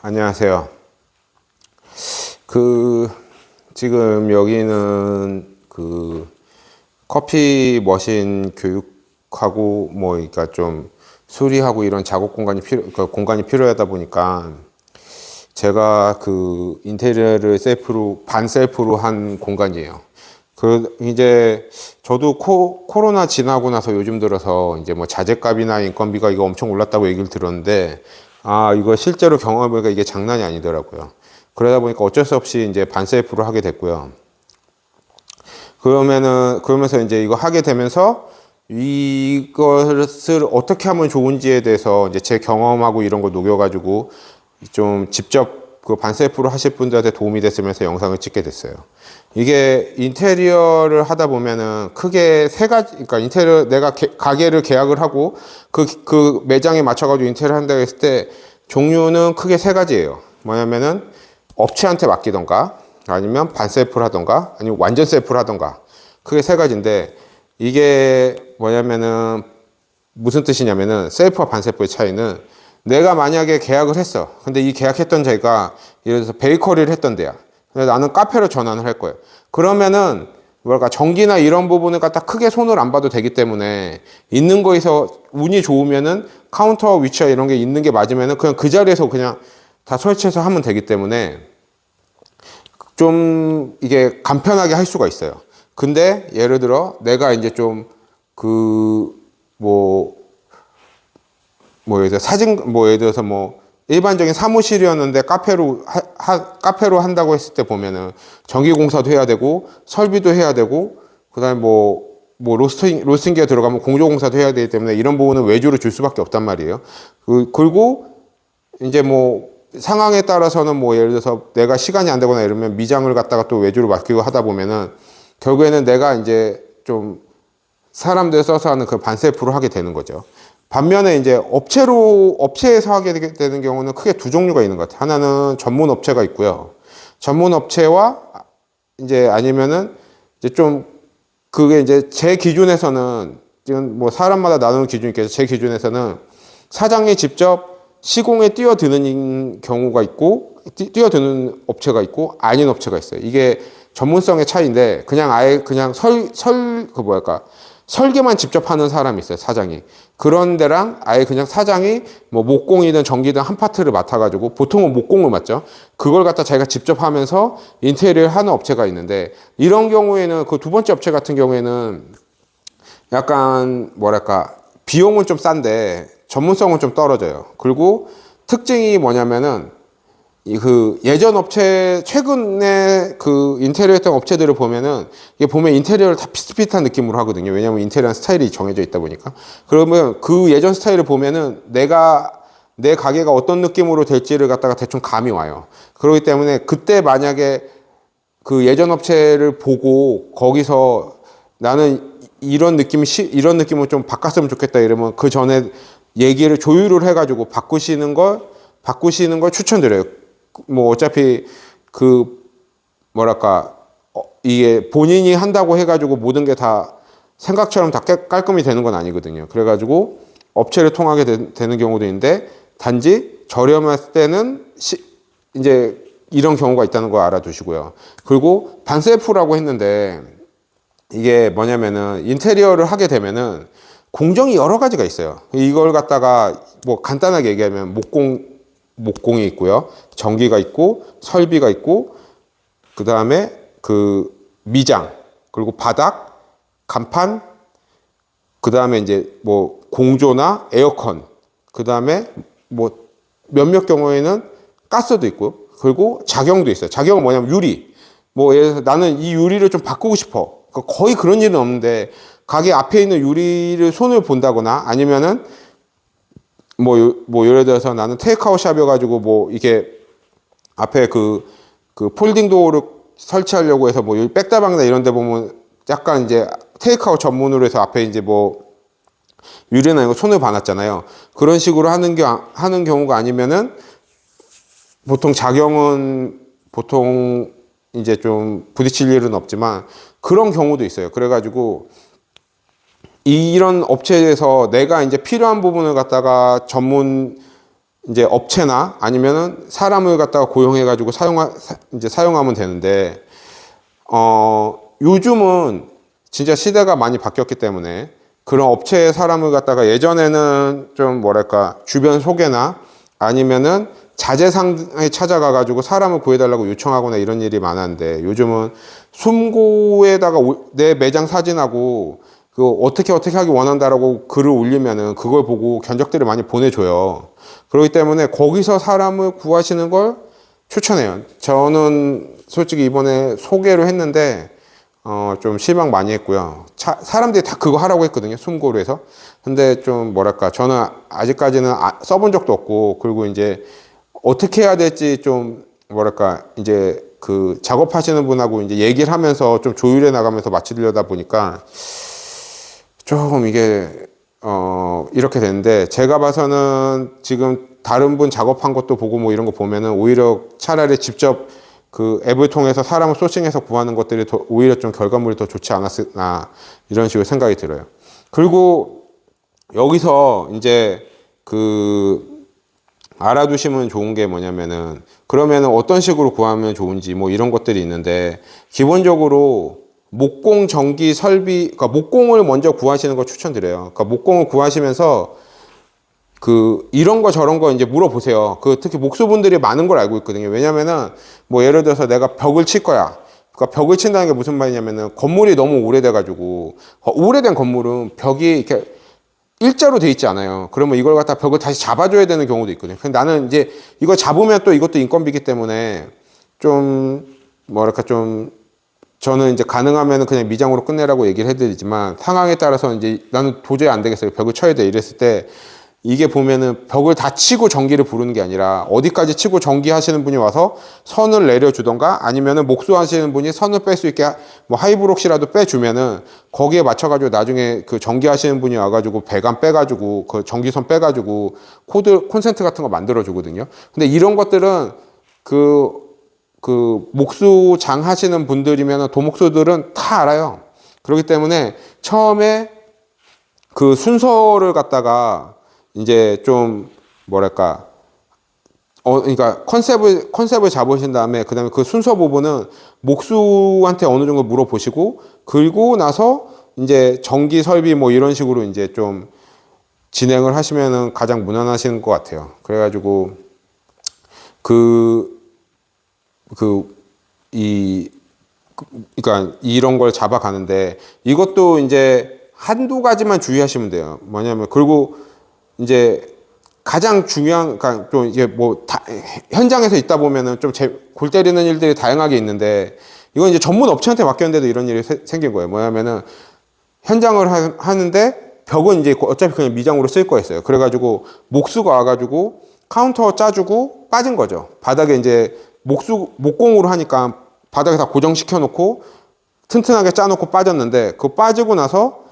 안녕하세요. 지금 여기는 커피 머신 교육하고, 그러니까 좀 수리하고 이런 작업 공간이 필요하다 보니까 제가 인테리어를 반 셀프로 한 공간이에요. 이제 저도 코로나 지나고 나서 요즘 들어서 이제 뭐 자재값이나 인건비가 이거 엄청 올랐다고 얘기를 들었는데, 이거 실제로 경험해보니까 이게 장난이 아니더라고요. 그러다 보니까 어쩔 수 없이 이제 반셀프로 하게 됐고요. 그러면서 이제 이거 하게 되면서 이것을 어떻게 하면 좋은지에 대해서 이제 제 경험하고 이런 거 녹여가지고 좀 직접 반셀프로 하실 분들한테 도움이 됐으면서 영상을 찍게 됐어요. 이게 인테리어를 하다 보면은 크게 세 가지, 그러니까 인테리어, 내가 가게를 계약을 하고 그 매장에 맞춰가지고 인테리어를 한다고 했을 때 종류는 크게 세 가지예요. 뭐냐면은 업체한테 맡기던가 아니면 반셀프를 하던가 아니면 완전 셀프를 하던가, 크게 세 가지인데, 이게 뭐냐면은 무슨 뜻이냐면은 셀프와 반셀프의 차이는, 내가 만약에 계약을 했어. 근데 이 계약했던 데가 예를 들어서 베이커리를 했던 데야. 근데 나는 카페로 전환을 할 거예요. 그러면은 전기나 이런 부분을 갖다 크게 손을 안 봐도 되기 때문에, 있는 거에서 운이 좋으면은 카운터 위치와 이런 게 있는 게 맞으면은 그냥 그 자리에서 그냥 다 설치해서 하면 되기 때문에 좀 이게 간편하게 할 수가 있어요. 근데 예를 들어 내가 이제 좀 예를 들어서 일반적인 사무실이었는데 카페로 한다고 했을 때 보면은 전기 공사도 해야 되고 설비도 해야 되고, 그다음에 로스팅기가 들어가면 공조 공사도 해야 되기 때문에 이런 부분은 외주로 줄 수밖에 없단 말이에요. 그리고 이제 상황에 따라서는 예를 들어서 내가 시간이 안 되거나 이러면 미장을 갖다가 또 외주로 맡기고 하다 보면은 결국에는 내가 이제 좀 사람들 써서 하는 반셀프로 하게 되는 거죠. 반면에 이제 업체에서 하게 되는 경우는 크게 두 종류가 있는 것 같아요. 하나는 전문 업체가 있고요. 전문 업체와 이제 아니면은 이제 좀 그게 이제 제 기준에서는, 지금 사람마다 나누는 기준이 있겠죠. 제 기준에서는 사장이 직접 시공에 뛰어드는 경우가 있고, 뛰어드는 업체가 있고 아닌 업체가 있어요. 이게 전문성의 차이인데, 그냥 설계만 직접 하는 사람이 있어요, 사장이. 그런 데랑 아예 그냥 사장이 목공이든 전기든 한 파트를 맡아가지고, 보통은 목공을 맡죠. 그걸 갖다 자기가 직접 하면서 인테리어를 하는 업체가 있는데, 이런 경우에는 그 두 번째 업체 같은 경우에는 약간 비용은 좀 싼데 전문성은 좀 떨어져요. 그리고 특징이 뭐냐면은 예전 업체, 최근에 인테리어 했던 업체들을 보면은, 이게 보면 인테리어를 다 비슷비슷한 느낌으로 하거든요. 왜냐면 인테리어 스타일이 정해져 있다 보니까. 그러면 그 예전 스타일을 보면은 내 가게가 어떤 느낌으로 될지를 갖다가 대충 감이 와요. 그렇기 때문에 그때 만약에 예전 업체를 보고 거기서 나는 이런 느낌을 좀 바꿨으면 좋겠다 이러면, 그 전에 얘기를 조율을 해가지고 바꾸시는 걸 추천드려요. 어차피 이게 본인이 한다고 해가지고 모든 게 다 생각처럼 다 깔끔히 되는 건 아니거든요. 그래가지고 업체를 통하게 되는 경우도 있는데, 단지 저렴할 때는 이제 이런 경우가 있다는 거 알아두시고요. 그리고 반셀프라고 했는데, 이게 뭐냐면은 인테리어를 하게 되면은 공정이 여러 가지가 있어요. 이걸 갖다가 간단하게 얘기하면 목공이 있고요. 전기가 있고 설비가 있고, 그 다음에 미장, 그리고 바닥, 간판, 그 다음에 이제 공조나 에어컨, 그 다음에 몇몇 경우에는 가스도 있고, 그리고 작용도 있어요. 작용은 뭐냐면 유리. 예를 들어서 나는 이 유리를 좀 바꾸고 싶어. 거의 그런 일은 없는데, 가게 앞에 있는 유리를 손을 본다거나 아니면은 예를 들어서 나는 테이크아웃 샵이어가지고 이게 앞에 폴딩 도어를 설치하려고 해서 백다방이나 이런 데 보면 약간 이제 테이크아웃 전문으로 해서 앞에 이제 유리나 이거 손을 봐놨잖아요. 그런 식으로 하는 경우가 아니면은, 보통 이제 좀 부딪힐 일은 없지만 그런 경우도 있어요. 그래가지고 이런 업체에서 내가 이제 필요한 부분을 갖다가 이제 업체나 아니면은 사람을 갖다가 고용해가지고 이제 사용하면 되는데, 요즘은 진짜 시대가 많이 바뀌었기 때문에 그런 업체의 사람을 갖다가 예전에는 좀 뭐랄까, 주변 소개나 아니면은 자재상에 찾아가가지고 사람을 구해달라고 요청하거나 이런 일이 많았는데, 요즘은 숨고에다가 내 매장 사진하고 어떻게 하기 원한다라고 글을 올리면은 그걸 보고 견적들을 많이 보내줘요. 그렇기 때문에 거기서 사람을 구하시는 걸 추천해요. 저는 솔직히 이번에 소개를 했는데 좀 실망 많이 했고요. 사람들이 다 그거 하라고 했거든요. 숨고로 해서. 근데 좀 뭐랄까, 저는 아직까지는 써본 적도 없고, 그리고 이제 어떻게 해야 될지 좀 뭐랄까, 이제 그 작업하시는 분하고 이제 얘기를 하면서 좀 조율해 나가면서 맞추려다 보니까 조금 이게 이렇게 되는데, 제가 봐서는 지금 다른 분 작업한 것도 보고 뭐 이런 거 보면은 오히려 차라리 직접 그 앱을 통해서 사람을 소싱해서 구하는 것들이 오히려 좀 결과물이 더 좋지 않았나, 이런 식으로 생각이 들어요. 그리고 여기서 이제 알아두시면 좋은 게 뭐냐면은, 그러면은 어떤 식으로 구하면 좋은지 뭐 이런 것들이 있는데, 기본적으로 목공 전기 설비, 그러니까 목공을 먼저 구하시는 걸 추천드려요. 그러니까 목공을 구하시면서 이런 거 저런 거 이제 물어보세요. 특히 목수분들이 많은 걸 알고 있거든요. 왜냐면은 뭐 예를 들어서 내가 벽을 칠 거야. 그러니까 벽을 친다는 게 무슨 말이냐면은, 건물이 너무 오래돼가지고, 오래된 건물은 벽이 이렇게 일자로 돼 있지 않아요. 그러면 이걸 갖다 벽을 다시 잡아줘야 되는 경우도 있거든요. 근데 나는 이제 이거 잡으면 또 이것도 인건비기 때문에 좀 뭐랄까, 좀 저는 이제 가능하면 그냥 미장으로 끝내라고 얘기를 해드리지만, 상황에 따라서 이제 나는 도저히 안 되겠어요. 벽을 쳐야 돼. 이랬을 때 이게 보면은 벽을 다 치고 전기를 부르는 게 아니라, 어디까지 치고 전기 하시는 분이 와서 선을 내려주던가, 아니면은 목수 하시는 분이 선을 뺄 수 있게 뭐 하이브록시라도 빼주면은 거기에 맞춰가지고 나중에 그 전기 하시는 분이 와가지고 배관 빼가지고 그 전기선 빼가지고 콘센트 같은 거 만들어 주거든요. 근데 이런 것들은 목수장 하시는 분들이면 도목수들은 다 알아요. 그렇기 때문에 처음에 그 순서를 갖다가 이제 좀 뭐랄까, 그러니까 컨셉을 잡으신 다음에 그다음에 그 순서 부분은 목수한테 어느 정도 물어보시고, 그리고 나서 이제 전기 설비 뭐 이런 식으로 이제 좀 진행을 하시면은 가장 무난하신 것 같아요. 그래가지고 그러니까 이런 걸 잡아가는데, 이것도 이제 한두 가지만 주의하시면 돼요. 뭐냐면, 그리고 이제 가장 중요한, 그러니까 좀 이게 현장에서 있다 보면은 좀 골 때리는 일들이 다양하게 있는데, 이건 이제 전문 업체한테 맡겼는데도 이런 일이 생긴 거예요. 뭐냐면은, 현장을 하는데 벽은 이제 어차피 그냥 미장으로 쓸 거였어요. 그래가지고 목수가 와가지고 카운터 짜주고 빠진 거죠. 바닥에 이제 목공으로 하니까 바닥에 다 고정시켜 놓고 튼튼하게 짜놓고 빠졌는데, 그거 빠지고 나서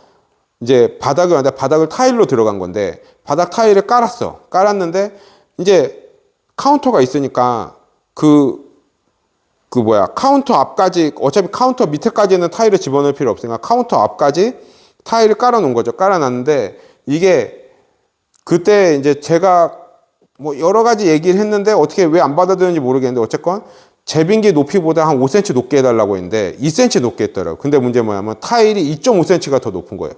이제 바닥을 타일로 들어간 건데, 바닥 타일을 깔았는데 이제 카운터가 있으니까 카운터 앞까지, 어차피 카운터 밑에까지는 타일을 집어넣을 필요 없으니까 카운터 앞까지 타일을 깔아놓은 거죠. 깔아놨는데, 이게 그때 이제 제가 뭐 여러 가지 얘기를 했는데 어떻게 왜 안 받아들였는지 모르겠는데, 어쨌건 제빙기 높이보다 한 5cm 높게 해달라고 했는데 2cm 높게 했더라고요. 근데 문제 뭐냐면 타일이 2.5cm가 더 높은 거예요.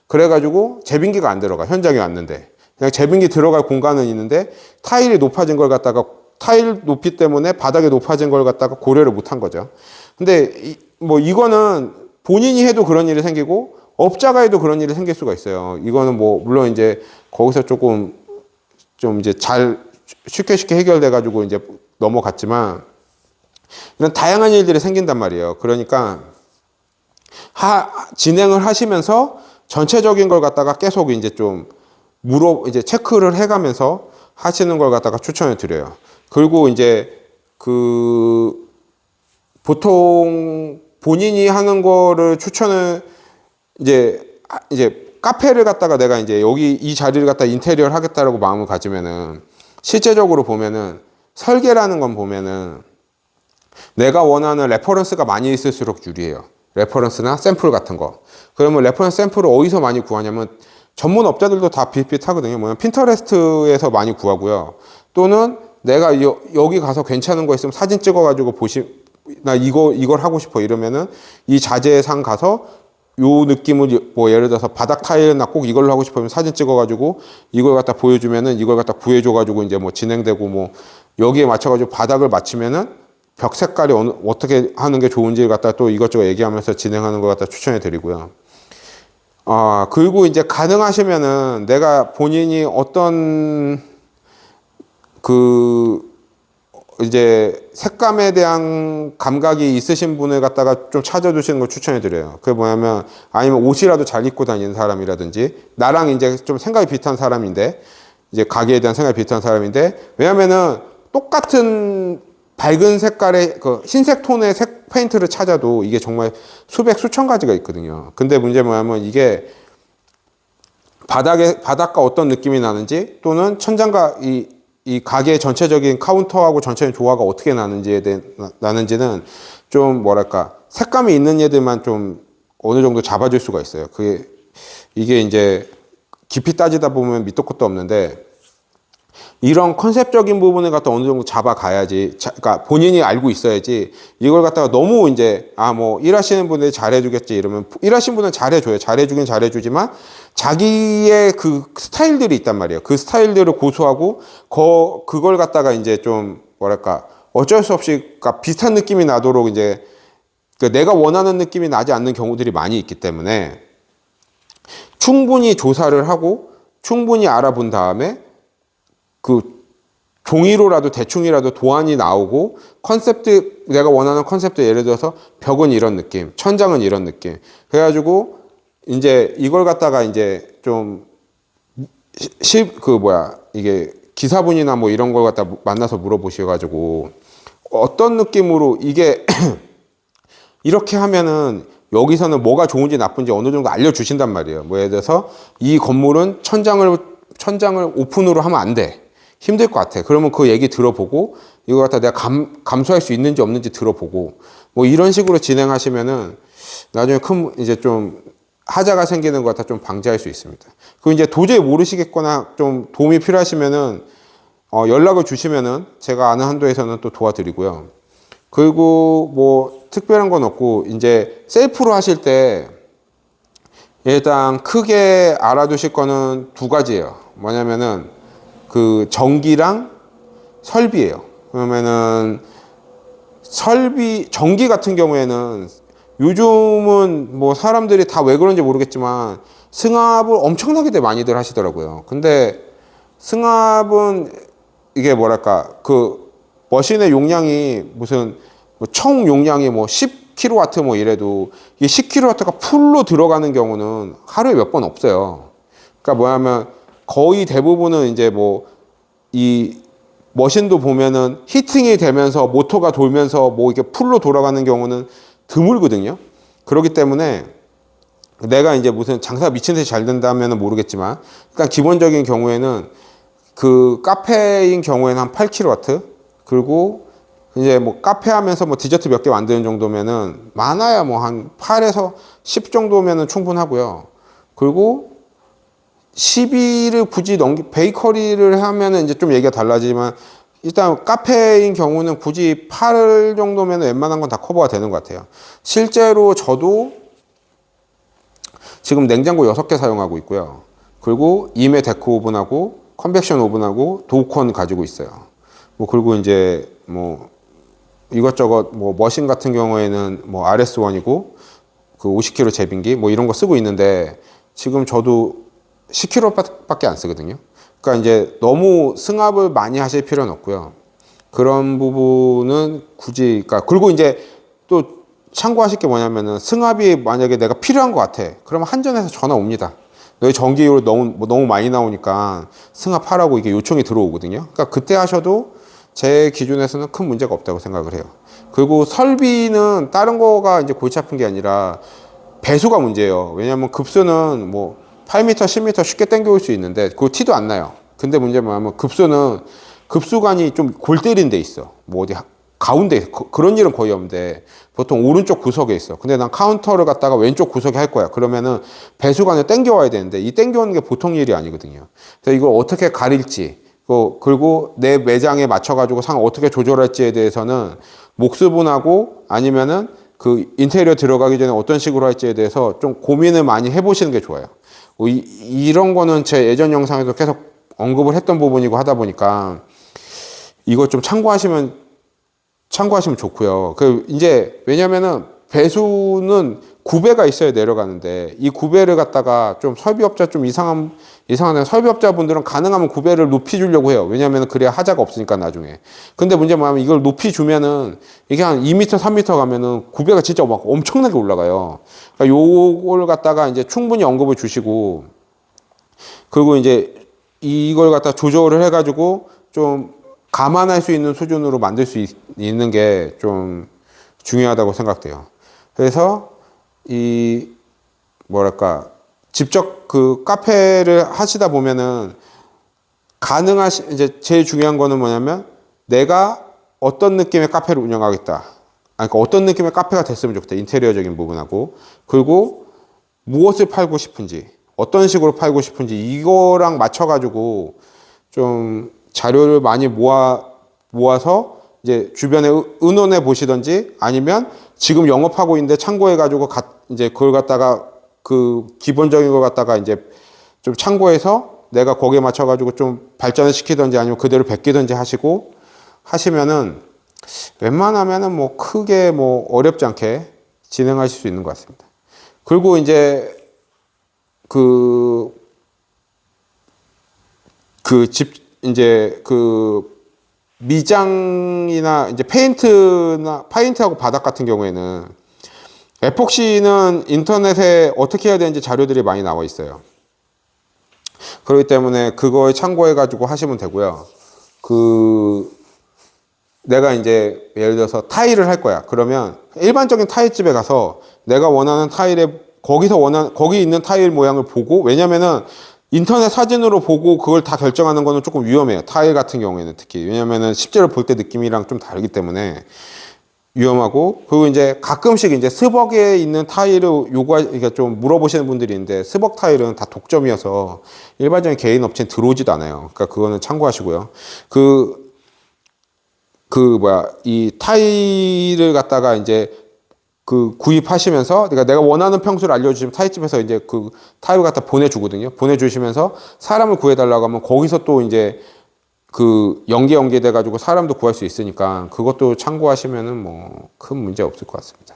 그래가지고 제빙기가 안 들어가. 현장에 왔는데 그냥 제빙기 들어갈 공간은 있는데, 타일이 높아진 걸 갖다가, 타일 높이 때문에 바닥에 높아진 걸 갖다가 고려를 못 한 거죠. 근데 이거는 본인이 해도 그런 일이 생기고 업자가 해도 그런 일이 생길 수가 있어요. 이거는 뭐 물론 이제 거기서 좀 이제 쉽게 해결돼 가지고 이제 넘어갔지만, 이런 다양한 일들이 생긴단 말이에요. 그러니까 진행을 하시면서 전체적인 걸 갖다가 계속 이제 이제 체크를 해가면서 하시는 걸 갖다가 추천을 드려요. 그리고 이제 보통 본인이 하는 거를 추천을 이제 카페를 갖다가 내가 이제 여기 이 자리를 갖다 인테리어를 하겠다라고 마음을 가지면은, 실제적으로 보면은 설계라는 건 보면은 내가 원하는 레퍼런스가 많이 있을수록 유리해요. 레퍼런스나 샘플 같은 거. 그러면 레퍼런스 샘플을 어디서 많이 구하냐면, 전문 업자들도 다 비슷비슷하거든요. 뭐냐면 핀터레스트에서 많이 구하고요. 또는 내가 여기 가서 괜찮은 거 있으면 사진 찍어가지고 나 이걸 하고 싶어 이러면은 이 자재상 가서 요 느낌을 뭐 예를 들어서 바닥 타일은 나 꼭 이걸로 하고 싶으면 사진 찍어가지고 이걸 갖다 보여주면은 이걸 갖다 구해줘가지고 이제 뭐 진행되고 뭐 여기에 맞춰가지고 바닥을 맞추면은 벽 색깔이 어떻게 하는 게 좋은지 갖다 또 이것저것 얘기하면서 진행하는 것 갖다 추천해 드리고요. 그리고 이제 가능하시면은 내가 본인이 어떤 이제 색감에 대한 감각이 있으신 분을 갖다가 좀 찾아주시는 걸 추천해 드려요. 그게 뭐냐면 아니면 옷이라도 잘 입고 다니는 사람이라든지 나랑 이제 좀 생각이 비슷한 사람인데 이제 가게에 대한 생각이 비슷한 사람인데 왜냐면은 똑같은 밝은 색깔의 그 흰색 톤의 색 페인트를 찾아도 이게 정말 수백 수천 가지가 있거든요. 근데 문제 뭐냐면 이게 바닥과 어떤 느낌이 나는지 또는 천장과 이 가게의 전체적인 카운터하고 전체적인 조화가 어떻게 나는지는 좀 뭐랄까 색감이 있는 애들만 좀 어느 정도 잡아줄 수가 있어요. 이게 이제 깊이 따지다 보면 밑도 끝도 없는데 이런 컨셉적인 부분을 갖다 어느 정도 잡아가야지, 그러니까 본인이 알고 있어야지 이걸 갖다가 너무 이제 뭐 일하시는 분들이 잘해주겠지 이러면 일하시는 분은 잘해줘요. 잘해주긴 잘해주지만 자기의 그 스타일들이 있단 말이에요. 그 스타일들을 고수하고 그걸 갖다가 이제 좀 뭐랄까 어쩔 수 없이 그러니까 비슷한 느낌이 나도록 이제 내가 원하는 느낌이 나지 않는 경우들이 많이 있기 때문에 충분히 조사를 하고 충분히 알아본 다음에 그 종이로라도 대충이라도 도안이 나오고 컨셉트 내가 원하는 컨셉트 예를 들어서 벽은 이런 느낌, 천장은 이런 느낌. 그래가지고 이제 이걸 갖다가 이제 좀 이게 기사분이나 뭐 이런 걸 갖다 만나서 물어보셔가지고 어떤 느낌으로 이게 이렇게 하면은 여기서는 뭐가 좋은지 나쁜지 어느 정도 알려주신단 말이에요. 뭐 예를 들어서 이 건물은 천장을 오픈으로 하면 안 돼. 힘들 것 같아. 그러면 그 얘기 들어보고 이거 갖다 내가 감수할 수 있는지 없는지 들어보고 뭐 이런 식으로 진행하시면은 나중에 이제 좀 하자가 생기는 것 같아 좀 방지할 수 있습니다. 그리고 이제 도저히 모르시겠거나 좀 도움이 필요하시면은 연락을 주시면은 제가 아는 한도에서는 또 도와드리고요. 그리고 뭐 특별한 건 없고 이제 셀프로 하실 때 일단 크게 알아두실 거는 두 가지예요. 뭐냐면은 그 전기랑 설비예요. 그러면은 전기 같은 경우에는 요즘은 뭐 사람들이 다 왜 그런지 모르겠지만 승합을 엄청나게 많이들 하시더라고요. 근데 승합은 이게 뭐랄까 그 머신의 용량이 무슨 총 용량이 뭐 10kW 뭐 이래도 이 10kW가 풀로 들어가는 경우는 하루에 몇 번 없어요. 그러니까 뭐냐면 거의 대부분은 이제 뭐 이 머신도 보면은 히팅이 되면서 모터가 돌면서 뭐 이게 풀로 돌아가는 경우는 드물거든요. 그렇기 때문에 내가 이제 무슨 장사 미친 듯이 잘 된다면은 모르겠지만 일단 기본적인 경우에는 그 카페인 경우에는 한 8kW 그리고 이제 뭐 카페 하면서 뭐 디저트 몇 개 만드는 정도면은 많아야 뭐 한 8에서 10 정도면은 충분하고요. 그리고 12를 굳이 베이커리를 하면은 이제 좀 얘기가 달라지지만 일단 카페인 경우는 굳이 8 정도면 웬만한 건 다 커버가 되는 것 같아요. 실제로 저도 지금 냉장고 6개 사용하고 있고요. 그리고 이메 데코 오븐하고 컨벡션 오븐하고 도우콘 가지고 있어요. 뭐 그리고 이제 뭐 이것저것 뭐 머신 같은 경우에는 뭐 RS1이고 그 50kg 제빙기 뭐 이런 거 쓰고 있는데 지금 저도 10kg밖에 안 쓰거든요. 그러니까 이제 너무 승합을 많이 하실 필요는 없고요. 그런 부분은 굳이, 그러니까 그리고 이제 또 참고하실 게 뭐냐면은 승합이 만약에 내가 필요한 것 같아. 그러면 한전에서 전화 옵니다. 너희 전기료 너무 많이 나오니까 승합하라고 이게 요청이 들어오거든요. 그러니까 그때 하셔도 제 기준에서는 큰 문제가 없다고 생각을 해요. 그리고 설비는 다른 거가 이제 골치 아픈 게 아니라 배수가 문제예요. 왜냐하면 급수는 뭐 8m, 10m 쉽게 당겨올 수 있는데 그거 티도 안 나요. 근데 문제는 뭐냐면 급수는 급수관이 좀 골 때린 데 있어. 뭐 어디 가운데 그런 일은 거의 없는데 보통 오른쪽 구석에 있어. 근데 난 카운터를 갖다가 왼쪽 구석에 할 거야. 그러면은 배수관을 당겨와야 되는데 이 당겨오는 게 보통 일이 아니거든요. 그래서 이걸 어떻게 가릴지 그리고 내 매장에 맞춰가지고 상 어떻게 조절할지에 대해서는 목수분하고 아니면은 그 인테리어 들어가기 전에 어떤 식으로 할지에 대해서 좀 고민을 많이 해보시는 게 좋아요. 이런 거는 제 예전 영상에도 계속 언급을 했던 부분이고 하다 보니까 이거 좀 참고하시면 좋고요. 이제 왜냐면은 배수는 구배가 있어야 내려가는데 이 구배를 갖다가 좀 설비업자 좀 이상한 설비업자분들은 가능하면 구배를 높이 주려고 해요. 왜냐면 그래야 하자가 없으니까 나중에. 근데 문제는 뭐냐면 이걸 높이 주면은 이게 한 2m, 3m 가면은 구배가 진짜 막 엄청나게 올라가요. 그러니까 요걸 갖다가 이제 충분히 언급을 주시고 그리고 이제 이걸 갖다 조절을 해가지고 좀 감안할 수 있는 수준으로 만들 수 있는 게 좀 중요하다고 생각돼요. 그래서 직접 그 카페를 하시다 보면은 이제 제일 중요한 거는 뭐냐면 내가 어떤 느낌의 카페를 운영하겠다. 그러니까 어떤 느낌의 카페가 됐으면 좋겠다. 인테리어적인 부분하고. 그리고 무엇을 팔고 싶은지, 어떤 식으로 팔고 싶은지 이거랑 맞춰가지고 좀 자료를 많이 모아서 이제 주변에 의논해 보시든지 아니면 지금 영업하고 있는데 참고해가지고 이제 그걸 갖다가 그 기본적인 걸 갖다가 이제 좀 참고해서 내가 거기에 맞춰가지고 좀 발전을 시키든지 아니면 그대로 베끼든지 하시면은 웬만하면은 뭐 크게 뭐 어렵지 않게 진행하실 수 있는 것 같습니다. 그리고 이제 이제 미장이나 이제 파인트하고 바닥 같은 경우에는 에폭시는 인터넷에 어떻게 해야 되는지 자료들이 많이 나와 있어요. 그렇기 때문에 그거에 참고해가지고 하시면 되고요. 내가 이제 예를 들어서 타일을 할 거야. 그러면 일반적인 타일집에 가서 내가 원하는 거기 있는 타일 모양을 보고, 왜냐면은 인터넷 사진으로 보고 그걸 다 결정하는 거는 조금 위험해요. 타일 같은 경우에는 특히. 왜냐면은 실제로 볼 때 느낌이랑 좀 다르기 때문에 위험하고, 그리고 이제 가끔씩 이제 스벅에 있는 타일을 그러니까 좀 물어보시는 분들이 있는데, 스벅 타일은 다 독점이어서 일반적인 개인 업체는 들어오지도 않아요. 그러니까 그거는 참고하시고요. 이 타일을 갖다가 이제 구입하시면서, 그러니까 내가 원하는 평수를 알려주시면 타일집에서 이제 그 타일을 갖다 보내주거든요. 보내주시면서 사람을 구해달라고 하면 거기서 또 이제 연계돼가지고 사람도 구할 수 있으니까 그것도 참고하시면은 뭐 큰 문제 없을 것 같습니다.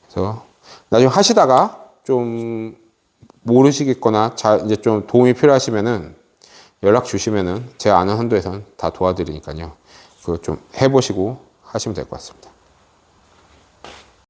그래서 나중에 하시다가 좀 모르시겠거나 이제 좀 도움이 필요하시면은 연락 주시면은 제가 아는 한도에선 다 도와드리니까요. 그거 좀 해보시고 하시면 될 것 같습니다.